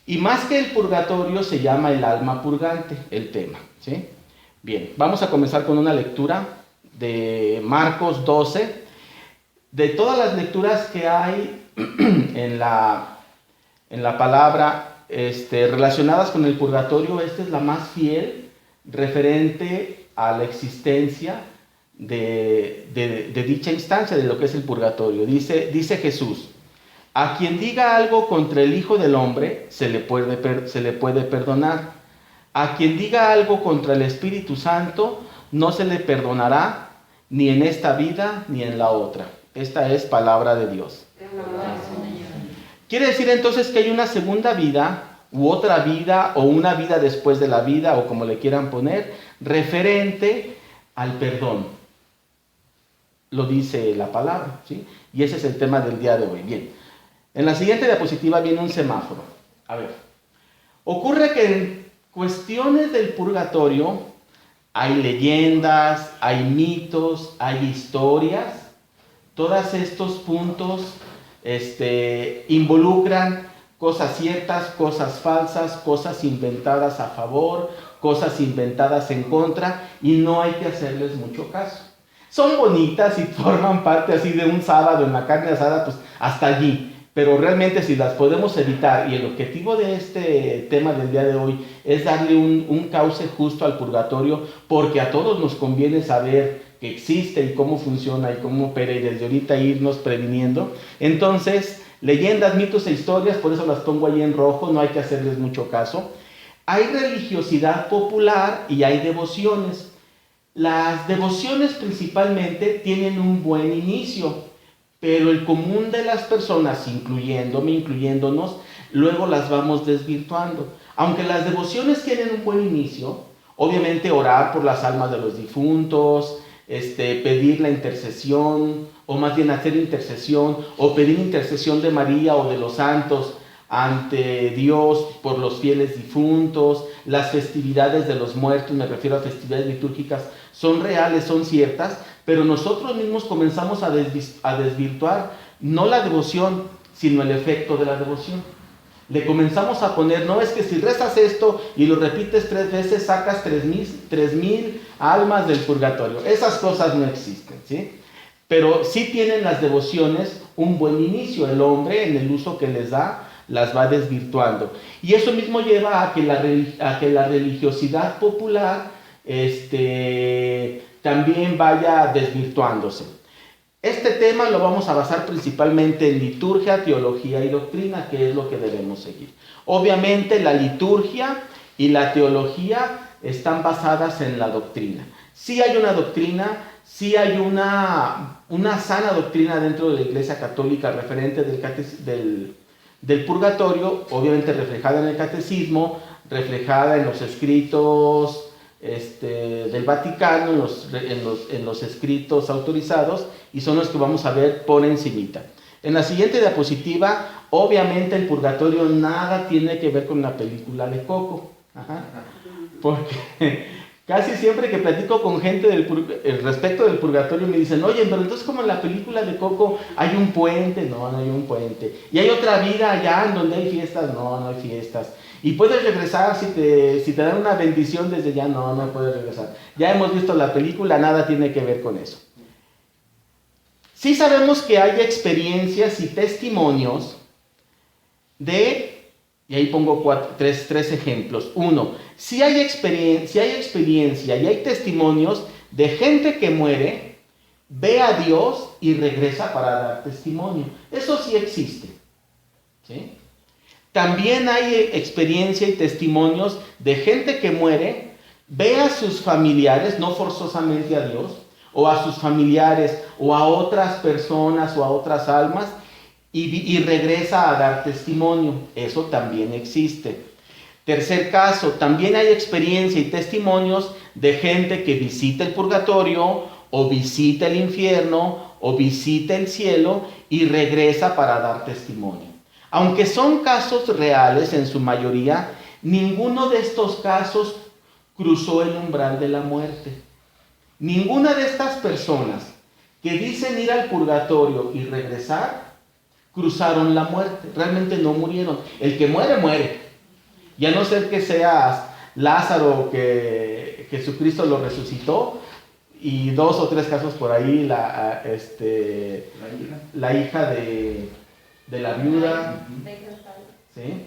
Y más que el purgatorio se llama el alma purgante, el tema, ¿sí? Bien, vamos a comenzar con una lectura de Marcos 12. De todas las lecturas que hay en la palabra relacionadas con el purgatorio, esta es la más fiel referente a la existencia de dicha instancia, de lo que es el purgatorio. Dice Jesús: a quien diga algo contra el Hijo del Hombre se le puede perdonar. A quien diga algo contra el Espíritu Santo no se le perdonará ni en esta vida ni en la otra. Esta es palabra de Dios. Quiere decir entonces que hay una segunda vida u otra vida o una vida después de la vida, o como le quieran poner, referente al perdón. Lo dice la palabra, ¿sí? Y ese es el tema del día de hoy. Bien, en la siguiente diapositiva viene un semáforo. A ver, ocurre que en cuestiones del purgatorio hay leyendas, hay mitos, hay historias. Todos estos puntos involucran cosas ciertas, cosas falsas, cosas inventadas a favor, cosas inventadas en contra, y no hay que hacerles mucho caso. Son bonitas y forman parte así de un sábado en la carne asada, pues hasta allí. Pero realmente si las podemos evitar, y el objetivo de este tema del día de hoy es darle un cauce justo al purgatorio, porque a todos nos conviene saber que existe y cómo funciona y cómo opera, y desde ahorita irnos previniendo. Entonces, leyendas, mitos e historias, por eso las pongo ahí en rojo, no hay que hacerles mucho caso. Hay religiosidad popular y hay devociones. Las devociones principalmente tienen un buen inicio, pero el común de las personas, incluyéndonos, luego las vamos desvirtuando. Aunque las devociones tienen un buen inicio, obviamente orar por las almas de los difuntos, pedir la intercesión, o más bien hacer intercesión, o pedir intercesión de María o de los santos ante Dios por los fieles difuntos, las festividades de los muertos, me refiero a festividades litúrgicas, son reales, son ciertas, pero nosotros mismos comenzamos a desvirtuar no la devoción, sino el efecto de la devoción. Le comenzamos a poner, no es que si rezas esto y lo repites 3 veces, sacas 3,000 almas del purgatorio. Esas cosas no existen, ¿sí? Pero sí tienen las devociones un buen inicio. El hombre, en el uso que les da, las va desvirtuando. Y eso mismo lleva a que la religiosidad popular también vaya desvirtuándose. Este tema lo vamos a basar principalmente en liturgia, teología y doctrina, que es lo que debemos seguir. Obviamente la liturgia y la teología están basadas en la doctrina. Sí hay una doctrina, sí hay una sana doctrina dentro de la Iglesia Católica referente del purgatorio, obviamente reflejada en el catecismo, reflejada en los escritos del Vaticano, en los escritos autorizados, y son los que vamos a ver por encimita. En la siguiente diapositiva, obviamente el purgatorio nada tiene que ver con la película de Coco. Ajá. Porque casi siempre que platico con gente respecto del purgatorio me dicen, oye, pero entonces como en la película de Coco hay un puente. No, no hay un puente. Y hay otra vida allá en donde hay fiestas. No, no hay fiestas. Y puedes regresar si te dan una bendición desde ya. No, no puedes regresar. Ya hemos visto la película, nada tiene que ver con eso. Sí sabemos que hay experiencias y testimonios y ahí pongo tres ejemplos. 1, si hay experiencia y hay testimonios de gente que muere, ve a Dios y regresa para dar testimonio. Eso sí existe, ¿sí? También hay experiencia y testimonios de gente que muere, ve a sus familiares, no forzosamente a Dios, o a sus familiares, o a otras personas, o a otras almas, y regresa a dar testimonio. Eso también existe. Tercer caso, también hay experiencia y testimonios de gente que visita el purgatorio, o visita el infierno, o visita el cielo, y regresa para dar testimonio. Aunque son casos reales en su mayoría, ninguno de estos casos cruzó el umbral de la muerte. Ninguna de estas personas que dicen ir al purgatorio y regresar, cruzaron la muerte. Realmente no murieron. El que muere, muere. Y a no ser que seas Lázaro, que Jesucristo lo resucitó, y 2 o 3 casos por ahí, la hija de la viuda, ¿sí?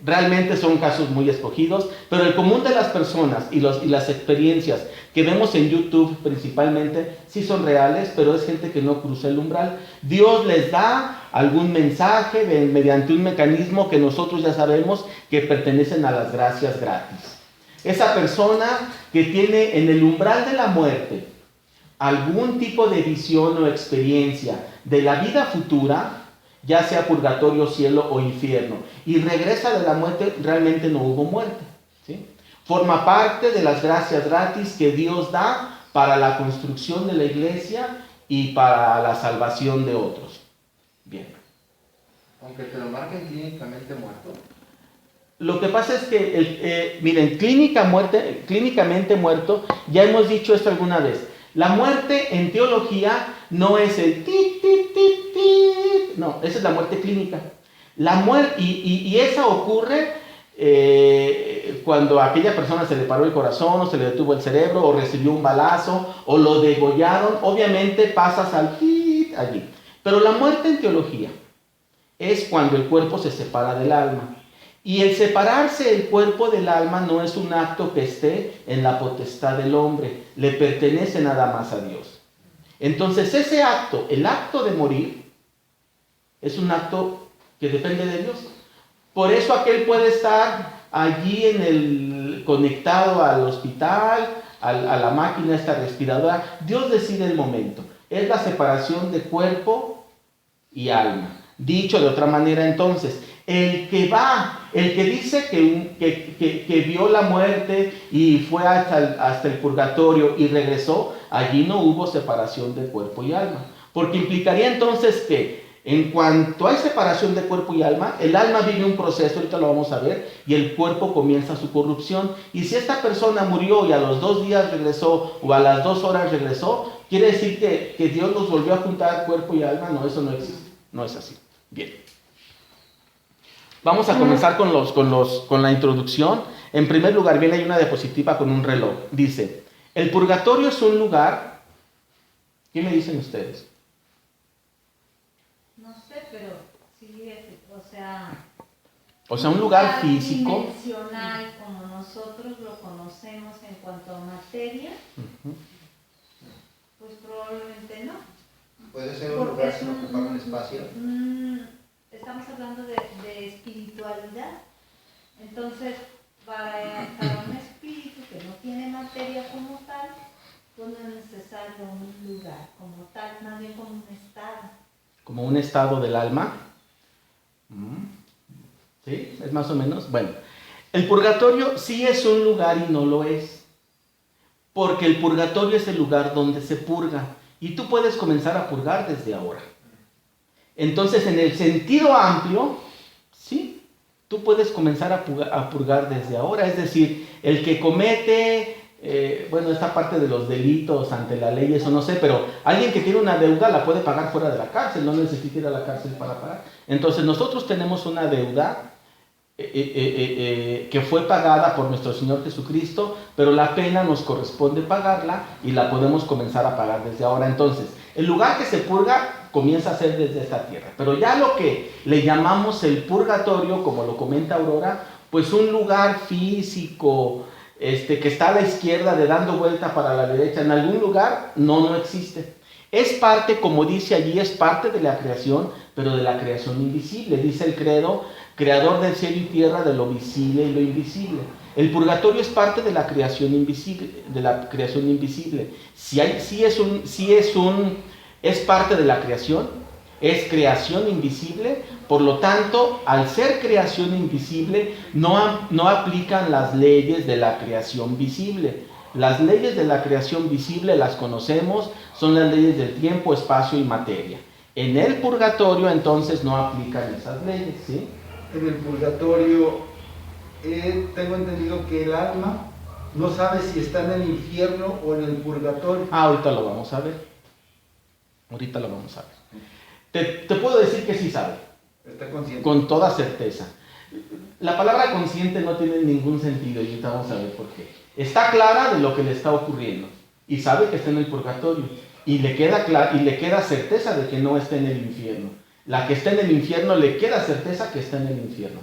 Realmente son casos muy escogidos, pero el común de las personas y las experiencias que vemos en YouTube principalmente, sí son reales, pero es gente que no cruza el umbral. Dios les da algún mensaje mediante un mecanismo que nosotros ya sabemos que pertenecen a las gracias gratis. Esa persona que tiene en el umbral de la muerte algún tipo de visión o experiencia de la vida futura, ya sea purgatorio, cielo o infierno, y regresa de la muerte, realmente no hubo muerte, ¿sí? Forma parte de las gracias gratis que Dios da para la construcción de la iglesia y para la salvación de otros. Bien. Aunque te lo marquen clínicamente muerto. Lo que pasa es que, miren, clínicamente muerto, ya hemos dicho esto alguna vez. La muerte en teología no es el tit, tit, tit, tit. No, esa es la muerte clínica. La muerte, y esa ocurre cuando a aquella persona se le paró el corazón, o se le detuvo el cerebro, o recibió un balazo, o lo degollaron. Obviamente pasas al tit allí. Pero la muerte en teología es cuando el cuerpo se separa del alma. Y el separarse el cuerpo del alma no es un acto que esté en la potestad del hombre, le pertenece nada más a Dios. Entonces ese acto, el acto de morir, es un acto que depende de Dios. Por eso aquel puede estar allí conectado al hospital, a la máquina esta respiradora. Dios decide el momento. Es la separación de cuerpo y alma. Dicho de otra manera entonces, el que dice que vio la muerte y fue hasta el purgatorio y regresó, allí no hubo separación de cuerpo y alma. Porque implicaría entonces que en cuanto hay separación de cuerpo y alma, el alma vive un proceso, ahorita lo vamos a ver, y el cuerpo comienza su corrupción. Y si esta persona murió y a los 2 días regresó o a las 2 horas regresó, quiere decir que Dios los volvió a juntar cuerpo y alma. No, eso no existe, no es así. Bien. Vamos a comenzar con la introducción. En primer lugar, viene ahí una diapositiva con un reloj. Dice, el purgatorio es un lugar... ¿Qué me dicen ustedes? No sé, pero sí, o sea, un lugar físico. Dimensional, como nosotros lo conocemos en cuanto a materia, pues probablemente no. Puede ser un lugar sin ocupar un espacio. Estamos hablando de espiritualidad. Entonces, para un espíritu que no tiene materia como tal, pues no es necesario un lugar como tal, más bien como un estado. Como un estado del alma. ¿Sí? Es más o menos. Bueno, el purgatorio sí es un lugar y no lo es. Porque el purgatorio es el lugar donde se purga. Y tú puedes comenzar a purgar desde ahora. Entonces, en el sentido amplio, sí, tú puedes comenzar a purgar desde ahora. Es decir, el que comete, esta parte de los delitos ante la ley, eso no sé, pero alguien que tiene una deuda la puede pagar fuera de la cárcel, no necesita ir a la cárcel para pagar. Entonces, nosotros tenemos una deuda que fue pagada por nuestro Señor Jesucristo, pero la pena nos corresponde pagarla y la podemos comenzar a pagar desde ahora. Entonces, el lugar que se purga comienza a ser desde esta tierra, pero ya lo que le llamamos el purgatorio, como lo comenta Aurora, pues un lugar físico, que está a la izquierda de dando vuelta para la derecha, en algún lugar, no existe. Es parte, como dice allí, es parte de la creación, pero de la creación invisible. Dice el credo, creador del cielo y tierra, de lo visible y lo invisible. El purgatorio es parte de la creación invisible, es parte de la creación, es creación invisible. Por lo tanto, al ser creación invisible, no aplican las leyes de la creación visible. Las leyes de la creación visible las conocemos, son las leyes del tiempo, espacio y materia. En el purgatorio, entonces, no aplican esas leyes, ¿sí? En el purgatorio, tengo entendido que el alma no sabe si está en el infierno o en el purgatorio. Ahorita lo vamos a ver. Te puedo decir que sí sabe. Está consciente. Con toda certeza. La palabra consciente no tiene ningún sentido y ahorita vamos a ver por qué. Está clara de lo que le está ocurriendo y sabe que está en el purgatorio y le queda certeza de que no está en el infierno. La que está en el infierno le queda certeza que está en el infierno.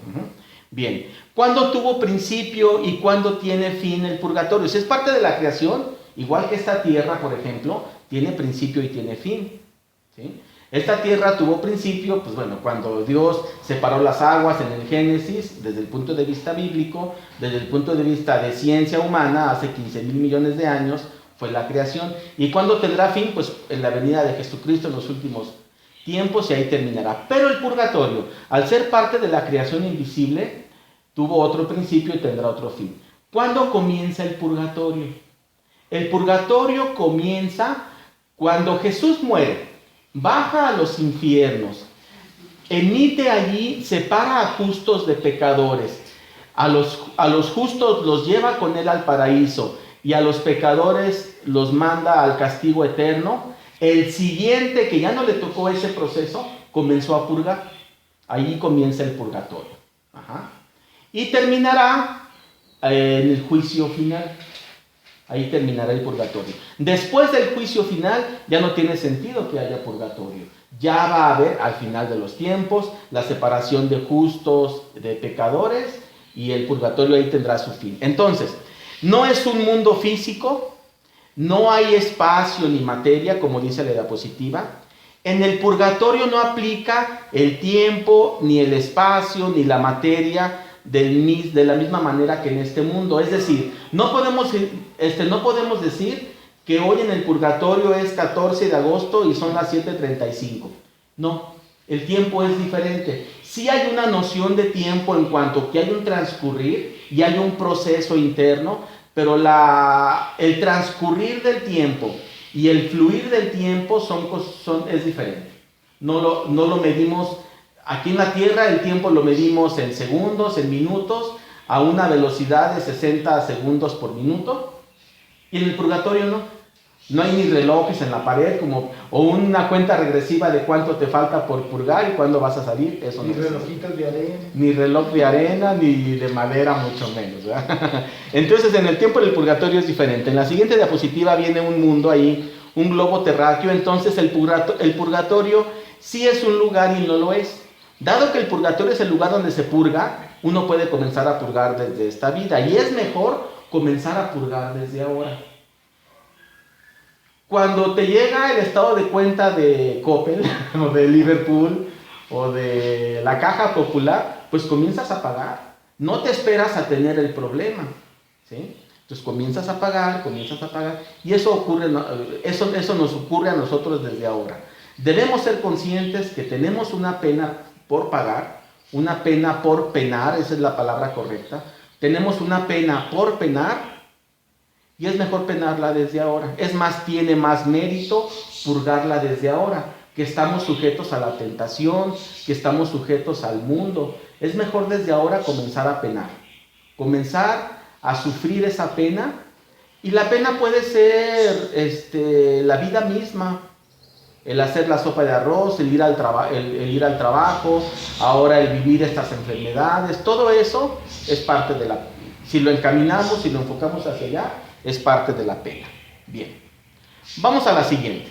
Bien, ¿cuándo tuvo principio y cuándo tiene fin el purgatorio? Si es parte de la creación, igual que esta tierra, por ejemplo, tiene principio y tiene fin. ¿Sí? Esta tierra tuvo principio, pues bueno, cuando Dios separó las aguas en el Génesis, desde el punto de vista bíblico, desde el punto de vista de ciencia humana, hace 15,000 millones de años fue la creación. ¿Y cuándo tendrá fin? Pues en la venida de Jesucristo en los últimos tiempos y ahí terminará. Pero el purgatorio, al ser parte de la creación invisible, tuvo otro principio y tendrá otro fin. ¿Cuándo comienza el purgatorio? El purgatorio comienza cuando Jesús muere. Baja a los infiernos, emite allí, separa a justos de pecadores, a los justos los lleva con él al paraíso y a los pecadores los manda al castigo eterno. El siguiente, que ya no le tocó ese proceso, comenzó a purgar. Ahí comienza el purgatorio. Y terminará en el juicio final. Ahí terminará el purgatorio. Después del juicio final ya no tiene sentido que haya purgatorio. Ya va a haber al final de los tiempos la separación de justos de pecadores y el purgatorio ahí tendrá su fin. Entonces, no es un mundo físico, no hay espacio ni materia, como dice la diapositiva. En el purgatorio no aplica el tiempo, ni el espacio, ni la materia de la misma manera que en este mundo. Es decir, no podemos decir que hoy en el purgatorio es 14 de agosto y son las 7:35. No, el tiempo es diferente. Sí hay una noción de tiempo en cuanto que hay un transcurrir y hay un proceso interno, pero el transcurrir del tiempo y el fluir del tiempo es diferente. No lo medimos. Aquí en la Tierra el tiempo lo medimos en segundos, en minutos, a una velocidad de 60 segundos por minuto. Y en el purgatorio no. No hay ni relojes en la pared o una cuenta regresiva de cuánto te falta por purgar y cuándo vas a salir. Eso ni no relojitos de arena. Ni reloj de arena, ni de madera, mucho menos, ¿verdad? Entonces, en el tiempo del purgatorio es diferente. En la siguiente diapositiva viene un mundo ahí, un globo terráqueo. Entonces, el purgatorio sí es un lugar y no lo es. Dado que el purgatorio es el lugar donde se purga, uno puede comenzar a purgar desde esta vida. Y es mejor comenzar a purgar desde ahora. Cuando te llega el estado de cuenta de Coppel, o de Liverpool, o de la Caja Popular, pues comienzas a pagar. No te esperas a tener el problema, ¿sí? Entonces comienzas a pagar, y eso nos ocurre a nosotros desde ahora. Debemos ser conscientes que tenemos una pena por pagar, una pena por penar, esa es la palabra correcta. Tenemos una pena por penar y es mejor penarla desde ahora. Es más, tiene más mérito purgarla desde ahora, que estamos sujetos a la tentación, que estamos sujetos al mundo. Es mejor desde ahora comenzar a penar, comenzar a sufrir esa pena. Y la pena puede ser la vida misma. El hacer la sopa de arroz, el ir al trabajo, ahora el vivir estas enfermedades, todo eso es parte de la... Si lo encaminamos, si lo enfocamos hacia allá, es parte de la pena. Bien, vamos a la siguiente.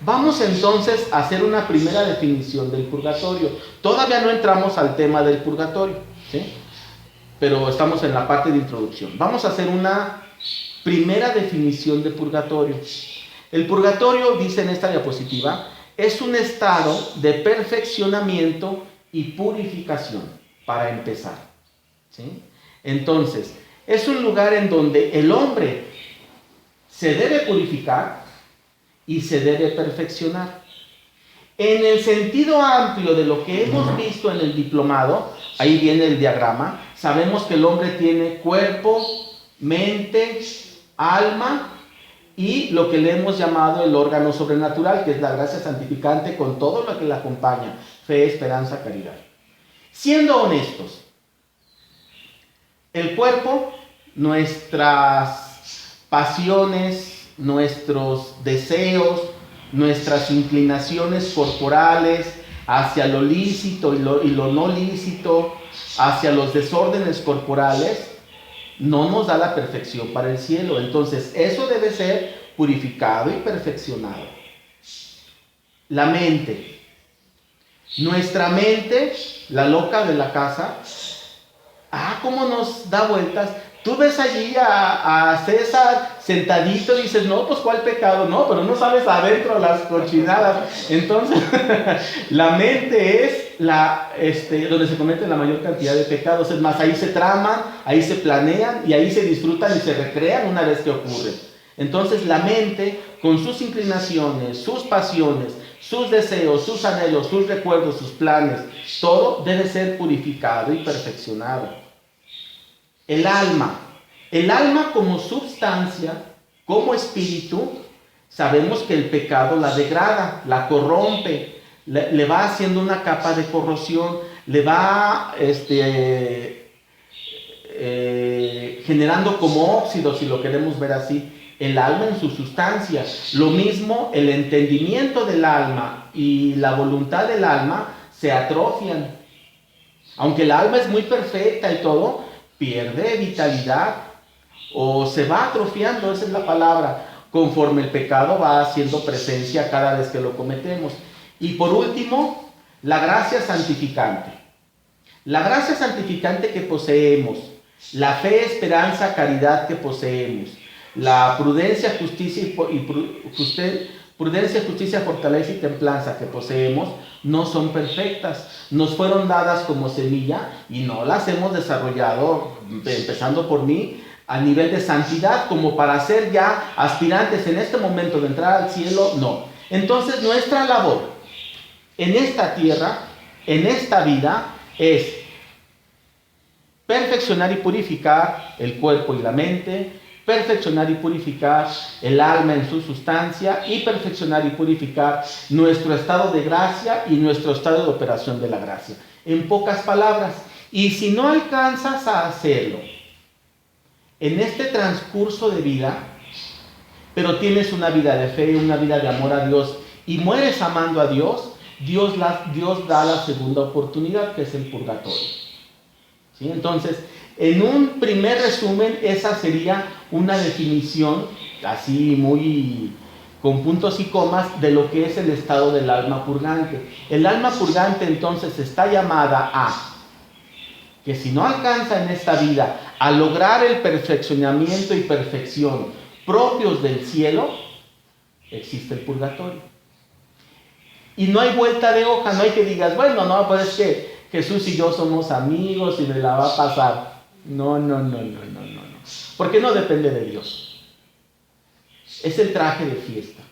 Vamos entonces a hacer una primera definición del purgatorio. Todavía no entramos al tema del purgatorio, ¿sí? Pero estamos en la parte de introducción. Vamos a hacer una primera definición de purgatorio. El purgatorio, dice en esta diapositiva, es un estado de perfeccionamiento y purificación, para empezar, ¿sí? Entonces, es un lugar en donde el hombre se debe purificar y se debe perfeccionar. En el sentido amplio de lo que hemos visto en el diplomado, ahí viene el diagrama, sabemos que el hombre tiene cuerpo, mente, alma y lo que le hemos llamado el órgano sobrenatural, que es la gracia santificante con todo lo que le acompaña: fe, esperanza, caridad. Siendo honestos, el cuerpo, nuestras pasiones, nuestros deseos, nuestras inclinaciones corporales, hacia lo lícito y lo no lícito, hacia los desórdenes corporales, no nos da la perfección para el cielo. Entonces, eso debe ser purificado y perfeccionado. La mente. Nuestra mente, la loca de la casa, cómo nos da vueltas. Tú ves allí a César sentadito y dices, no, pues ¿cuál pecado? No, pero no sabes adentro las cochinadas. Entonces, la mente es donde se cometen la mayor cantidad de pecados. Es más, ahí se traman, ahí se planean y ahí se disfrutan y se recrean una vez que ocurre. Entonces, la mente, con sus inclinaciones, sus pasiones, sus deseos, sus anhelos, sus recuerdos, sus planes, todo debe ser purificado y perfeccionado. El alma como substancia, como espíritu, sabemos que el pecado la degrada, la corrompe, le va haciendo una capa de corrosión, le va generando como óxido, si lo queremos ver así, el alma en su sustancia. Lo mismo, el entendimiento del alma y la voluntad del alma se atrofian. Aunque el alma es muy perfecta y todo, pierde vitalidad o se va atrofiando, esa es la palabra, conforme el pecado va haciendo presencia cada vez que lo cometemos. Y por último, la gracia santificante. La gracia santificante que poseemos, la fe, esperanza, caridad que poseemos, la prudencia, justicia, fortaleza y templanza que poseemos, no son perfectas. Nos fueron dadas como semilla y no las hemos desarrollado, empezando por mí, a nivel de santidad, como para ser ya aspirantes en este momento de entrar al cielo, no. Entonces nuestra labor en esta tierra, en esta vida, es perfeccionar y purificar el cuerpo y la mente, perfeccionar y purificar el alma en su sustancia y perfeccionar y purificar nuestro estado de gracia y nuestro estado de operación de la gracia. En pocas palabras, y si no alcanzas a hacerlo en este transcurso de vida, pero tienes una vida de fe, una vida de amor a Dios y mueres amando a Dios, Dios da la segunda oportunidad, que es el purgatorio. ¿Sí? Entonces, en un primer resumen, esa sería una definición, así muy con puntos y comas, de lo que es el estado del alma purgante. El alma purgante entonces está llamada a que si no alcanza en esta vida a lograr el perfeccionamiento y perfección propios del cielo, existe el purgatorio. Y no hay vuelta de hoja, no hay que digas, bueno, no, pues es que Jesús y yo somos amigos y me la va a pasar. No. Porque no depende de Dios. Es el traje de fiesta.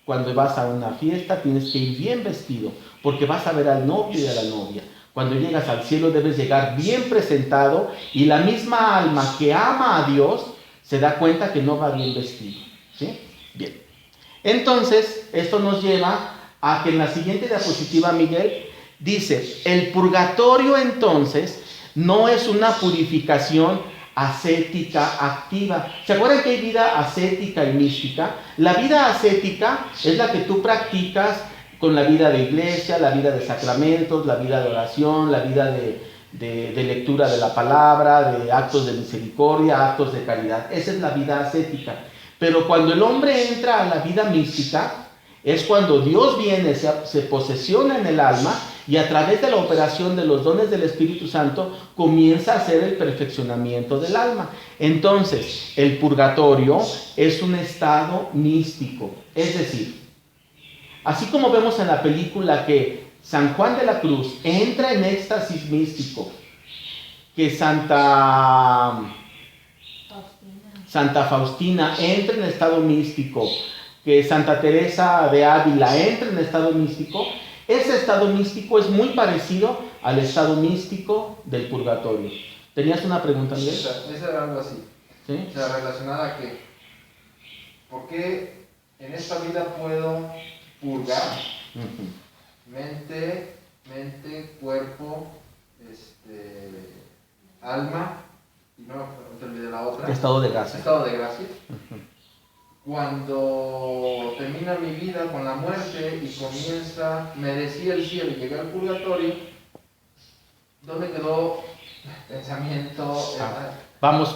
Cuando vas a una fiesta tienes que ir bien vestido, porque vas a ver al novio y a la novia. Cuando llegas al cielo debes llegar bien presentado, y la misma alma que ama a Dios se da cuenta que no va bien vestido. ¿Sí? Bien. Entonces, esto nos lleva a que en la siguiente diapositiva, Miguel, dice, el purgatorio entonces no es una purificación ascética activa. ¿Se acuerdan que hay vida ascética y mística? La vida ascética es la que tú practicas con la vida de iglesia, la vida de sacramentos, la vida de oración, la vida de lectura de la palabra, de actos de misericordia, actos de caridad. Esa es la vida ascética. Pero cuando el hombre entra a la vida mística, es cuando Dios viene, se posesiona en el alma y a través de la operación de los dones del Espíritu Santo comienza a hacer el perfeccionamiento del alma. Entonces, el purgatorio es un estado místico. Es decir, así como vemos en la película que San Juan de la Cruz entra en éxtasis místico, que Santa Faustina entra en estado místico, que Santa Teresa de Ávila entra en estado místico, ese estado místico es muy parecido al estado místico del purgatorio. ¿Tenías una pregunta, Miguel? Esa era algo así. ¿Sí? O sea, relacionada a que, ¿por qué en esta vida puedo purgar mente, cuerpo, alma, y no te olvidé la otra? Estado de gracia. Estado de gracia. cuando termina mi vida con la muerte y comienza, merecí el cielo y llegué al purgatorio, ¿dónde quedó el pensamiento? Vamos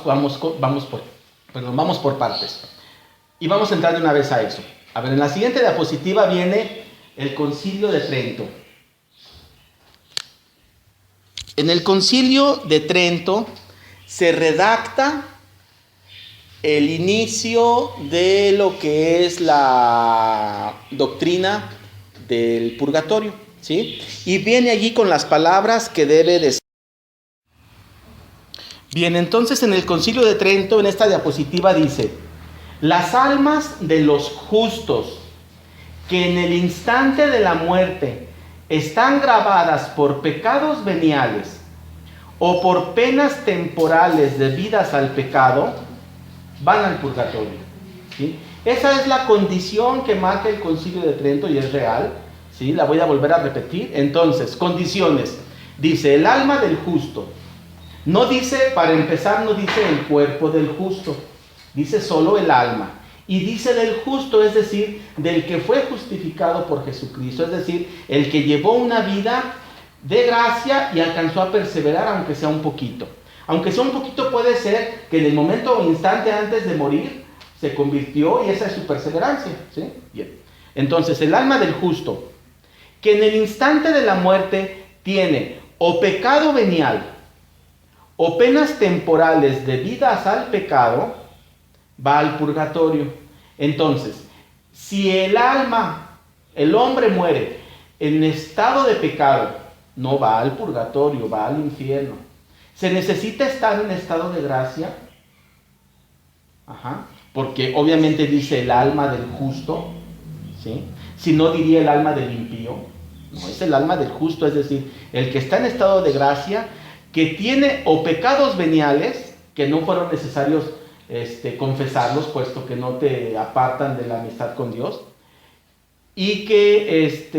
por partes. Y vamos a entrar de una vez a eso. A ver, en la siguiente diapositiva viene el Concilio de Trento. En el Concilio de Trento se redacta el inicio de lo que es la doctrina del purgatorio, ¿sí? Y viene allí con las palabras que debe decir. Bien, entonces en el Concilio de Trento, en esta diapositiva dice: las almas de los justos que en el instante de la muerte están gravadas por pecados veniales o por penas temporales debidas al pecado, van al purgatorio, ¿sí? Esa es la condición que marca el Concilio de Trento y es real, ¿sí? La voy a volver a repetir. Entonces, condiciones. Dice, el alma del justo. No dice, para empezar, no dice el cuerpo del justo. Dice solo el alma. Y dice del justo, es decir, del que fue justificado por Jesucristo. Es decir, el que llevó una vida de gracia y alcanzó a perseverar, aunque sea un poquito. Aunque sea un poquito, puede ser que en el momento o instante antes de morir se convirtió y esa es su perseverancia, ¿sí? Bien. Entonces, el alma del justo, que en el instante de la muerte tiene o pecado venial o penas temporales debidas al pecado, va al purgatorio. Entonces, si el alma, el hombre muere en estado de pecado, no va al purgatorio, va al infierno. ¿Se necesita estar en estado de gracia? Porque obviamente dice el alma del justo, ¿sí? Si no diría el alma del impío. No, es el alma del justo, es decir, el que está en estado de gracia, que tiene o pecados veniales, que no fueron necesarios confesarlos, puesto que no te apartan de la amistad con Dios, y que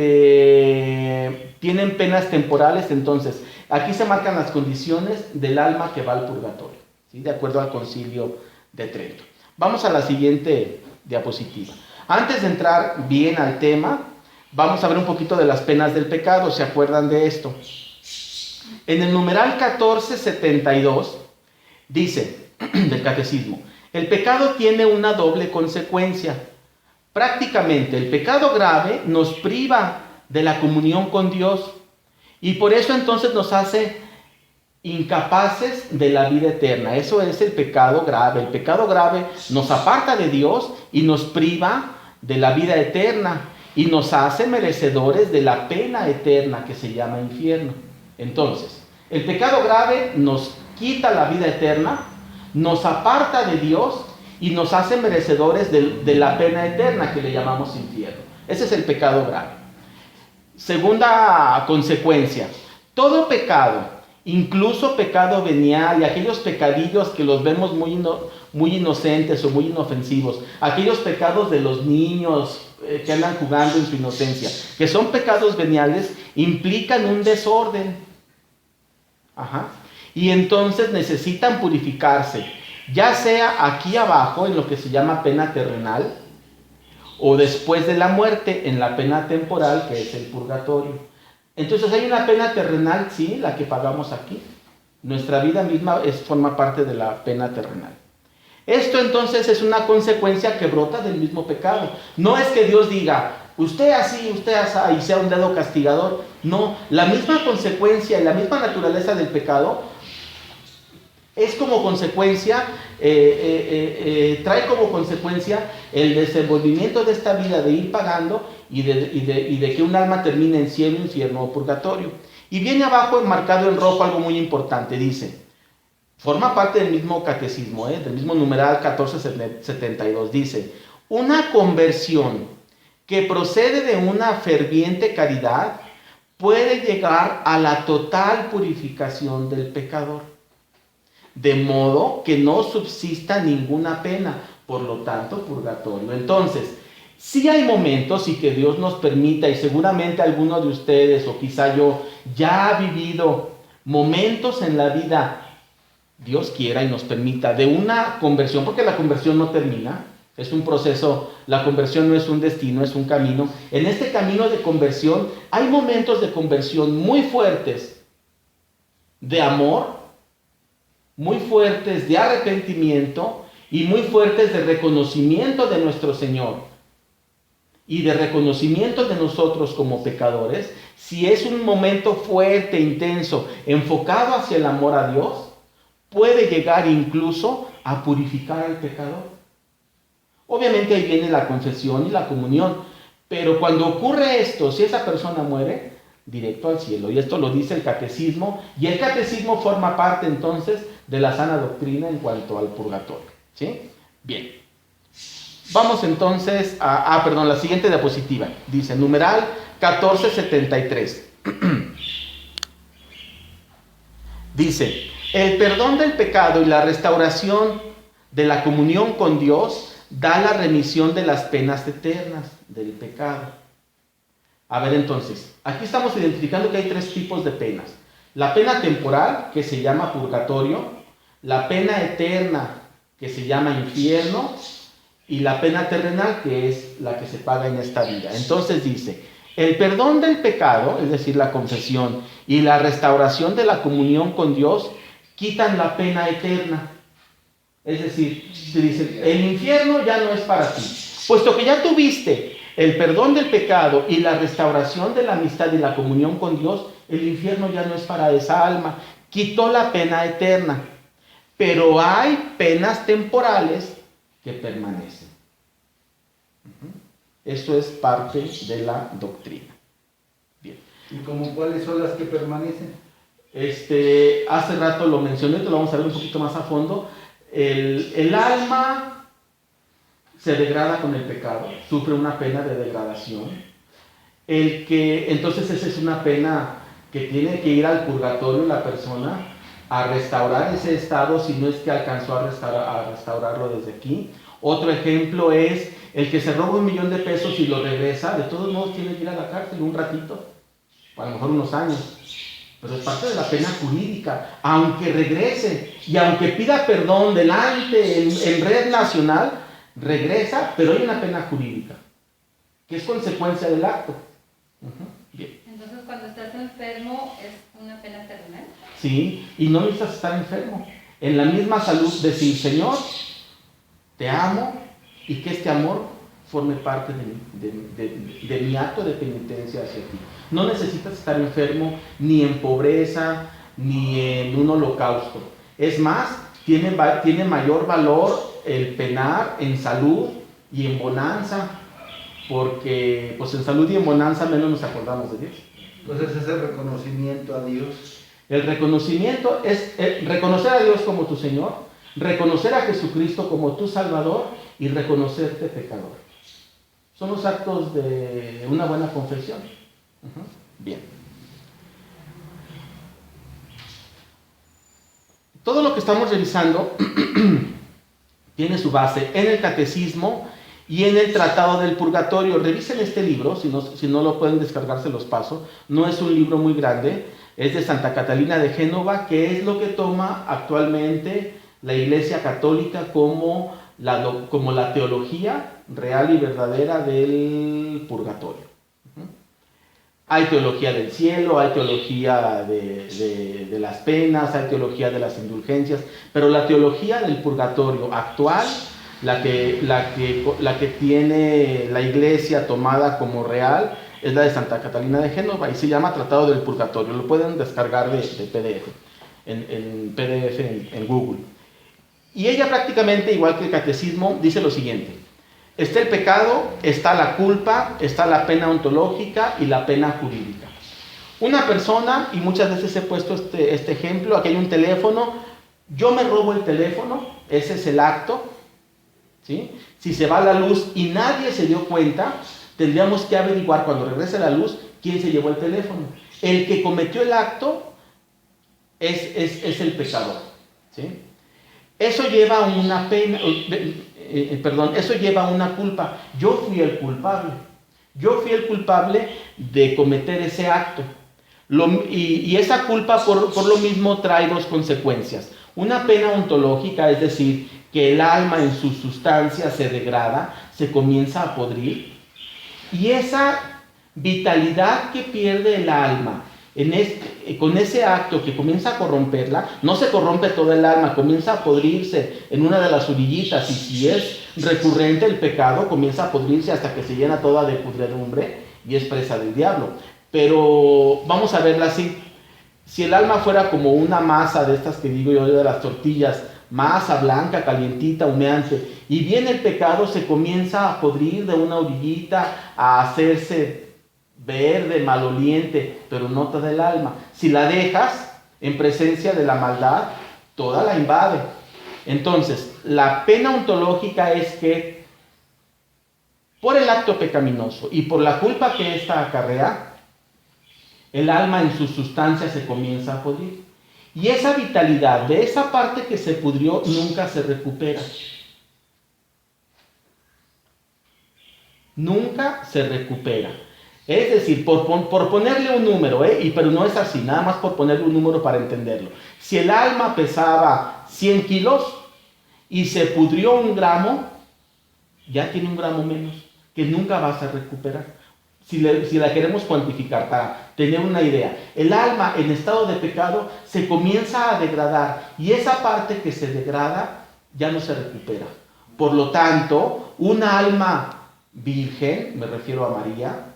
tienen penas temporales. Entonces, aquí se marcan las condiciones del alma que va al purgatorio, ¿sí? De acuerdo al Concilio de Trento. Vamos a la siguiente diapositiva. Antes de entrar bien al tema, vamos a ver un poquito de las penas del pecado. ¿Se acuerdan de esto? En el numeral 1472 dice, del catecismo, el pecado tiene una doble consecuencia. Prácticamente, el pecado grave nos priva de la comunión con Dios y por eso entonces nos hace incapaces de la vida eterna. Eso es el pecado grave. El pecado grave nos aparta de Dios y nos priva de la vida eterna y nos hace merecedores de la pena eterna que se llama infierno. Entonces, el pecado grave nos quita la vida eterna, nos aparta de Dios y nos hace merecedores de la pena eterna que le llamamos infierno. Ese es el pecado grave. Segunda consecuencia, todo pecado, incluso pecado venial y aquellos pecadillos que los vemos muy inocentes o muy inofensivos, aquellos pecados de los niños que andan jugando en su inocencia, que son pecados veniales, implican un desorden. Y entonces necesitan purificarse, ya sea aquí abajo en lo que se llama pena terrenal, o después de la muerte en la pena temporal, que es el purgatorio. Entonces hay una pena terrenal, sí, la que pagamos aquí. Nuestra vida misma forma parte de la pena terrenal. Esto entonces es una consecuencia que brota del mismo pecado. No es que Dios diga, usted así, y sea un dedo castigador. No, la misma consecuencia y la misma naturaleza del pecado es como consecuencia, trae como consecuencia el desenvolvimiento de esta vida de ir pagando y de que un alma termine en cielo, infierno o purgatorio. Y viene abajo enmarcado en rojo algo muy importante, dice, forma parte del mismo catecismo, del mismo numeral 1472, dice, una conversión que procede de una ferviente caridad puede llegar a la total purificación del pecador, de modo que no subsista ninguna pena, por lo tanto purgatorio. Entonces, sí hay momentos y que Dios nos permita, y seguramente alguno de ustedes o quizá yo ya ha vivido momentos en la vida, Dios quiera y nos permita, de una conversión, porque la conversión no termina, Es un proceso, la conversión no es un destino, es un camino. En este camino de conversión hay momentos de conversión muy fuertes de amor, muy fuertes de arrepentimiento y muy fuertes de reconocimiento de nuestro Señor y de reconocimiento de nosotros como pecadores. Si es un momento fuerte, intenso, enfocado hacia el amor a Dios, puede llegar incluso a purificar al pecador. Obviamente ahí viene la confesión y la comunión, pero cuando ocurre esto, si esa persona muere, directo al cielo. Y esto lo dice el catecismo, y el catecismo forma parte entonces de la sana doctrina en cuanto al purgatorio. ¿Sí? Bien. Vamos entonces a la siguiente diapositiva. Dice, numeral 1473. Dice, el perdón del pecado y la restauración de la comunión con Dios da la remisión de las penas eternas del pecado. A ver entonces, aquí estamos identificando que hay tres tipos de penas. La pena temporal, que se llama purgatorio, la pena eterna, que se llama infierno, y la pena terrenal, que es la que se paga en esta vida. Entonces dice, el perdón del pecado, es decir, la confesión, y la restauración de la comunión con Dios, quitan la pena eterna. Es decir, te dicen, el infierno ya no es para ti. Puesto que ya tuviste el perdón del pecado y la restauración de la amistad y la comunión con Dios, el infierno ya no es para esa alma. Quitó la pena eterna. Pero hay penas temporales que permanecen. Eso es parte de la doctrina. Bien. ¿Y como cuáles son las que permanecen? Hace rato lo mencioné, te lo vamos a ver un poquito más a fondo. El alma se degrada con el pecado, sufre una pena de degradación. Entonces esa es una pena que tiene que ir al purgatorio la persona a restaurar ese estado, si no es que alcanzó a restaurarlo desde aquí. Otro ejemplo es el que se roba $1,000,000 de pesos y lo regresa, de todos modos tiene que ir a la cárcel un ratito, o a lo mejor unos años. Pero es parte de la pena jurídica, aunque regrese y aunque pida perdón delante en red nacional, regresa, pero hay una pena jurídica, que es consecuencia del acto. Bien. Entonces, cuando estás enfermo, ¿es una pena terrenal? Sí, y no necesitas estar enfermo. En la misma salud decir, Señor, te amo, y que este amor forme parte de mi acto de penitencia hacia ti. No necesitas estar enfermo ni en pobreza, ni en un holocausto. Es más, tiene mayor valor el penar en salud y en bonanza, porque pues en salud y en bonanza menos nos acordamos de Dios. Entonces es el reconocimiento a Dios. El reconocimiento es reconocer a Dios como tu Señor, reconocer a Jesucristo como tu Salvador y reconocerte pecador. Son los actos de una buena confesión. Bien. Todo lo que estamos revisando tiene su base en el Catecismo y en el Tratado del Purgatorio. Revisen este libro, si no lo pueden descargar, se los paso. No es un libro muy grande, es de Santa Catalina de Génova, que es lo que toma actualmente la Iglesia Católica como la teología real y verdadera del purgatorio. Hay teología del cielo, hay teología de las penas, hay teología de las indulgencias, pero la teología del purgatorio actual, la que tiene la Iglesia tomada como real, es la de Santa Catalina de Génova y se llama Tratado del Purgatorio. Lo pueden descargar de PDF, en PDF en Google. Y ella prácticamente, igual que el Catecismo, dice lo siguiente: está el pecado, está la culpa, está la pena ontológica y la pena jurídica. Una persona, y muchas veces he puesto este ejemplo, aquí hay un teléfono, yo me robo el teléfono, ese es el acto, ¿sí? Si se va la luz y nadie se dio cuenta, tendríamos que averiguar cuando regrese la luz quién se llevó el teléfono. El que cometió el acto es el pecador, ¿sí? Eso lleva a una pena, eso lleva a una culpa. Yo fui el culpable de cometer ese acto. Y esa culpa por lo mismo trae dos consecuencias. Una pena ontológica, es decir, que el alma en su sustancia se degrada, se comienza a podrir. Y esa vitalidad que pierde el alma con ese acto que comienza a corromperla, no se corrompe toda el alma, comienza a podrirse en una de las orillitas, y si es recurrente el pecado, comienza a podrirse hasta que se llena toda de pudredumbre y es presa del diablo. Pero vamos a verla así: si el alma fuera como una masa de estas que digo yo de las tortillas, masa blanca, calientita, humeante, y viene el pecado, se comienza a podrir de una orillita, a hacerse verde, maloliente, pero no toda el alma. Si la dejas en presencia de la maldad, toda la invade. Entonces, la pena ontológica es que por el acto pecaminoso y por la culpa que ésta acarrea, el alma en su sustancia se comienza a podrir. Y esa vitalidad de esa parte que se pudrió nunca se recupera. Nunca se recupera. Es decir, por ponerle un número, pero no es así, nada más por ponerle un número para entenderlo. Si el alma pesaba 100 kilos y se pudrió 1 gramo, ya tiene 1 gramo menos, que nunca vas a recuperar. Si la queremos cuantificar para tener una idea, el alma en estado de pecado se comienza a degradar, y esa parte que se degrada ya no se recupera. Por lo tanto, una alma virgen, me refiero a María,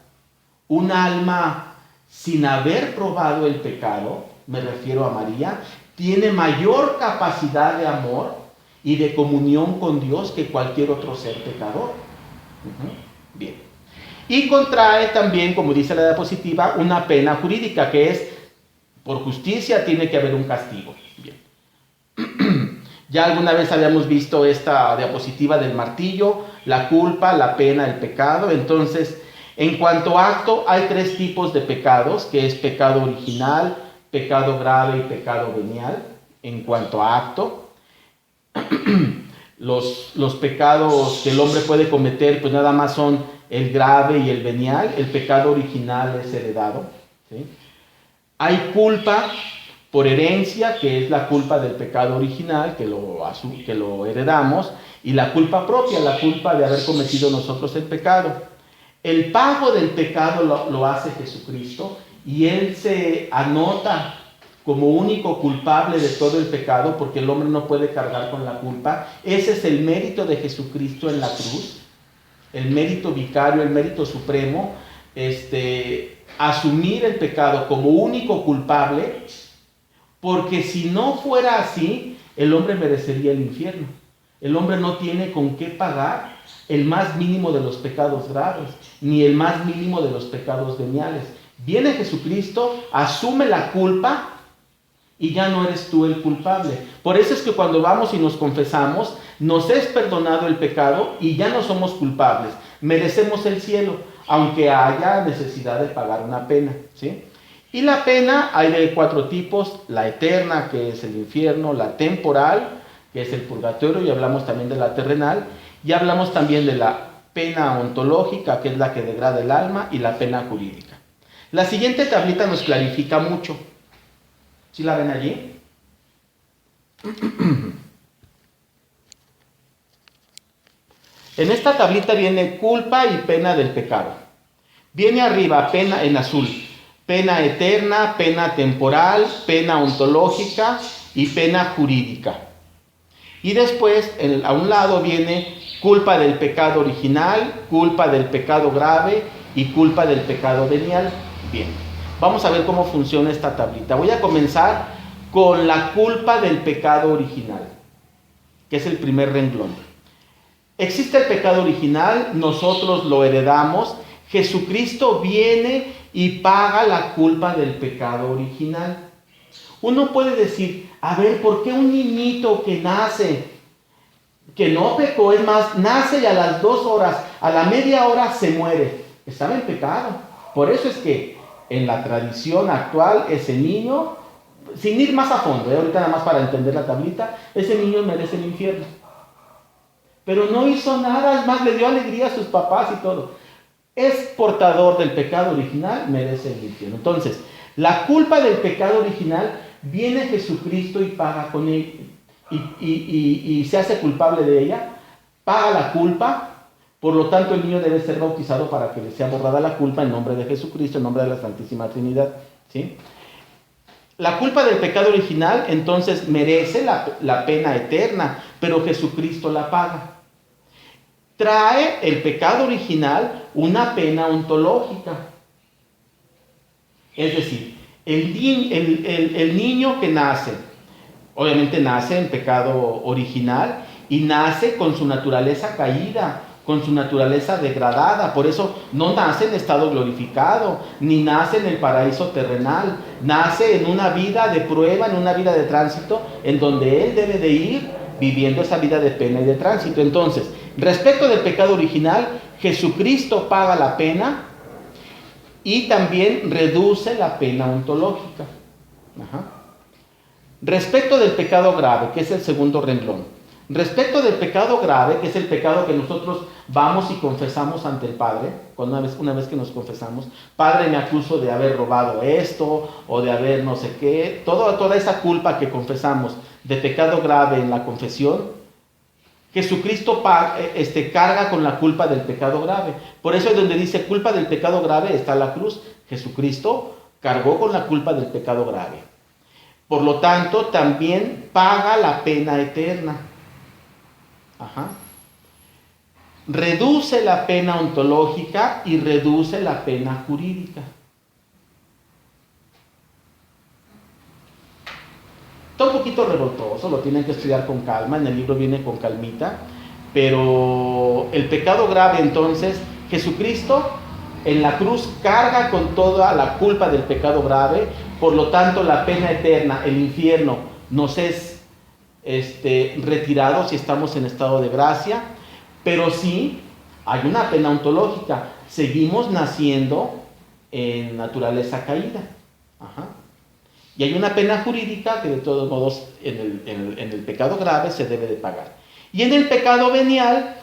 un alma sin haber probado el pecado, me refiero a María, tiene mayor capacidad de amor y de comunión con Dios que cualquier otro ser pecador. Bien. Y contrae también, como dice la diapositiva, una pena jurídica, que es, por justicia tiene que haber un castigo. Bien. Ya alguna vez habíamos visto esta diapositiva del martillo, la culpa, la pena, el pecado. Entonces, en cuanto a acto, hay 3 tipos de pecados, que es pecado original, pecado grave y pecado venial. En cuanto a acto, los pecados que el hombre puede cometer, pues nada más son el grave y el venial. El pecado original es heredado, ¿sí? Hay culpa por herencia, que es la culpa del pecado original, que lo heredamos, y la culpa propia, la culpa de haber cometido nosotros el pecado. El pago del pecado lo hace Jesucristo, y Él se anota como único culpable de todo el pecado, porque el hombre no puede cargar con la culpa. Ese es el mérito de Jesucristo en la cruz, el mérito vicario, el mérito supremo, asumir el pecado como único culpable, porque si no fuera así, el hombre merecería el infierno. El hombre no tiene con qué pagar el más mínimo de los pecados graves, ni el más mínimo de los pecados veniales. Viene Jesucristo, asume la culpa, y ya no eres tú el culpable. Por eso es que cuando vamos y nos confesamos, nos es perdonado el pecado y ya no somos culpables. Merecemos el cielo, aunque haya necesidad de pagar una pena, ¿sí? Y la pena hay de 4 tipos: la eterna, que es el infierno; la temporal, que es el purgatorio, y hablamos también de la terrenal, y hablamos también de la pena ontológica, que es la que degrada el alma, y la pena jurídica. La siguiente tablita nos clarifica mucho. ¿Sí la ven allí? En esta tablita viene culpa y pena del pecado. Viene arriba pena en azul: pena eterna, pena temporal, pena ontológica y pena jurídica. Y después, a un lado viene culpa del pecado original, culpa del pecado grave y culpa del pecado venial. Bien, vamos a ver cómo funciona esta tablita. Voy a comenzar con la culpa del pecado original, que es el primer renglón. Existe el pecado original, nosotros lo heredamos. Jesucristo viene y paga la culpa del pecado original. Uno puede decir, a ver, ¿por qué un niñito que nace, que no pecó, es más, nace y a las 2 horas, a la media hora se muere? Estaba en pecado. Por eso es que en la tradición actual, ese niño, sin ir más a fondo, ahorita nada más para entender la tablita, ese niño merece el infierno. Pero no hizo nada, es más, le dio alegría a sus papás y todo. Es portador del pecado original, merece el infierno. Entonces, la culpa del pecado original, viene Jesucristo y paga con él. y se hace culpable de ella, paga la culpa. Por lo tanto, el niño debe ser bautizado para que le sea borrada la culpa en nombre de Jesucristo, en nombre de la Santísima Trinidad, ¿sí? La culpa del pecado original, entonces, merece la pena eterna, pero Jesucristo la paga. Trae el pecado original una pena ontológica. Es decir, el niño que nace, obviamente nace en pecado original y nace con su naturaleza caída, con su naturaleza degradada. Por eso no nace en estado glorificado, ni nace en el paraíso terrenal. Nace en una vida de prueba, en una vida de tránsito, en donde él debe de ir viviendo esa vida de pena y de tránsito. Entonces, respecto del pecado original, Jesucristo paga la pena y también reduce la pena ontológica. Respecto del pecado grave, que es el segundo renglón. Respecto del pecado grave, que es el pecado que nosotros vamos y confesamos ante el Padre, una vez que nos confesamos, Padre, me acuso de haber robado esto, o de haber no sé qué, toda esa culpa que confesamos de pecado grave en la confesión, Jesucristo carga con la culpa del pecado grave. Por eso es donde dice culpa del pecado grave está la cruz. Jesucristo cargó con la culpa del pecado grave. Por lo tanto, también paga la pena eterna. Reduce la pena ontológica y reduce la pena jurídica. Está un poquito revoltoso, lo tienen que estudiar con calma, en el libro viene con calmita, pero el pecado grave, entonces, Jesucristo en la cruz carga con toda la culpa del pecado grave, por lo tanto la pena eterna, el infierno, nos es retirado si estamos en estado de gracia, pero sí hay una pena ontológica, seguimos naciendo en naturaleza caída. Y hay una pena jurídica que de todos modos en el pecado grave se debe de pagar. Y en el pecado venial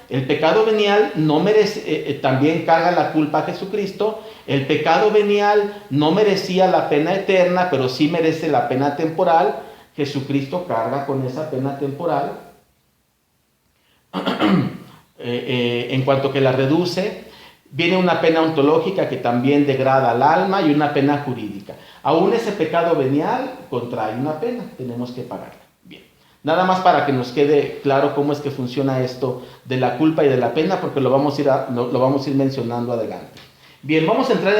no merece, también carga la culpa a Jesucristo. El pecado venial no merecía la pena eterna, pero sí merece la pena temporal. Jesucristo carga con esa pena temporal. En cuanto que la reduce, viene una pena ontológica que también degrada al alma y una pena jurídica. Aún ese pecado venial contrae una pena, tenemos que pagarla. Bien, nada más para que nos quede claro cómo es que funciona esto de la culpa y de la pena, porque lo vamos a ir mencionando adelante. Bien, vamos a entrar